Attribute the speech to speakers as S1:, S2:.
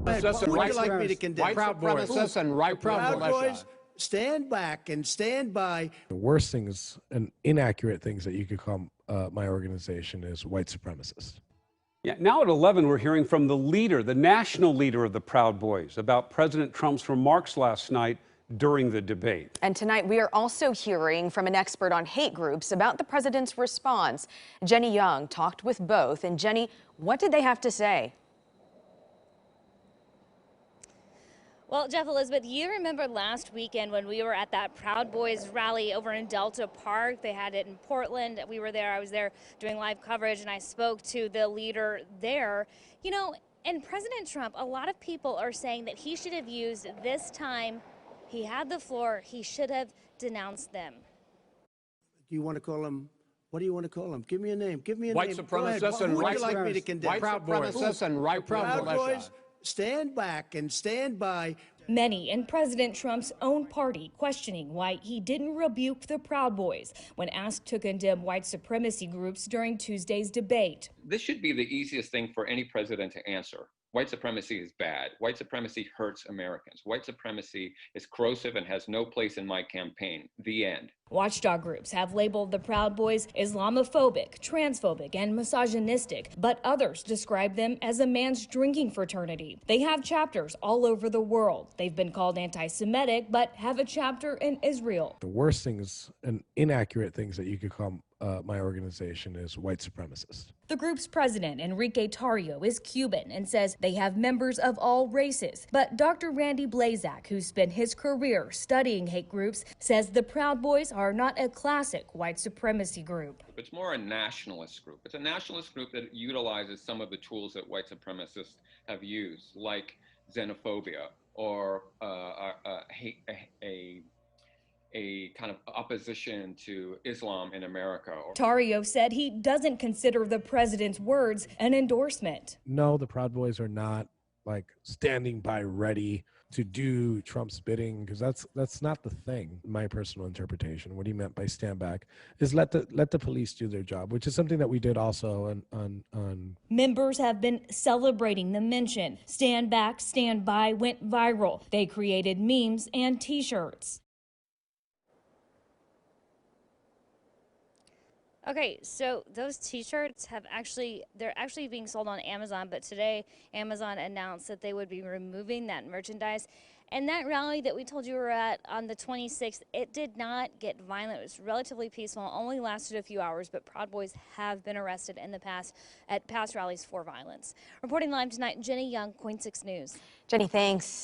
S1: Who would you like me to condemn?
S2: White supremacists and right
S1: Proud Boys, stand back and stand by.
S3: The worst things and inaccurate things that you could call my organization is white supremacist.
S4: Yeah, now at 11, we're hearing from the leader, the national leader of the Proud Boys, about President Trump's remarks last night during the debate.
S5: And tonight, we are also hearing from an expert on hate groups about the president's response. Jenny Young talked with both. And Jenny, what did they have to say?
S6: Well, Jeff, Elizabeth, you remember last weekend when we were at that Proud Boys rally over in Delta Park. They had it in Portland. We were there. I was there doing live coverage, and I spoke to the leader there. You know, and President Trump, a lot of people are saying that he should have used this time. He had the floor. He should have denounced them.
S1: Do you want to call them? What do you want to call them? Give me a name. Give me a
S2: White
S1: name.
S2: supremacists and
S1: Who would
S2: right
S1: you like me to condemn?
S2: White supremacists and right
S1: Proud Boys, stand back and stand by.
S7: Many in President Trump's own party questioning why he didn't rebuke the Proud Boys when asked to condemn white supremacy groups during Tuesday's debate.
S8: This should be the easiest thing for any president to answer. White supremacy is bad. White supremacy hurts Americans. White supremacy is corrosive and has no place in my campaign. The end.
S7: Watchdog groups have labeled the Proud Boys Islamophobic, transphobic, and misogynistic, but others describe them as a man's drinking fraternity. They have chapters all over the world. They've been called anti-Semitic, but have a chapter in Israel.
S3: The worst things and inaccurate things that you could call my organization is white supremacist.
S7: The group's president, Enrique Tarrio, is Cuban and says they have members of all races. But Dr. Randy Blazak, who spent his career studying hate groups, says the Proud Boys are not a classic white supremacy group.
S8: It's more a nationalist group. It's a nationalist group that utilizes some of the tools that white supremacists have used, like xenophobia or a kind of opposition to Islam in America.
S7: Tarrio said he doesn't consider the president's words an endorsement.
S3: No, the Proud Boys are not like standing by ready to do Trump's bidding, because that's not the thing. My personal interpretation, what he meant by stand back, is let the police do their job, which is something that we did also on.
S7: Members have been celebrating the mention. Stand back, stand by went viral. They created memes and T-shirts.
S6: Okay, so those T-shirts they're actually being sold on Amazon, but today Amazon announced that they would be removing that merchandise. And that rally that we told you were at on the 26th, it did not get violent. It was relatively peaceful, only lasted a few hours, but Proud Boys have been arrested in the past at past rallies for violence. Reporting live tonight, Jenny Young, KOIN 6 News.
S5: Jenny, thanks.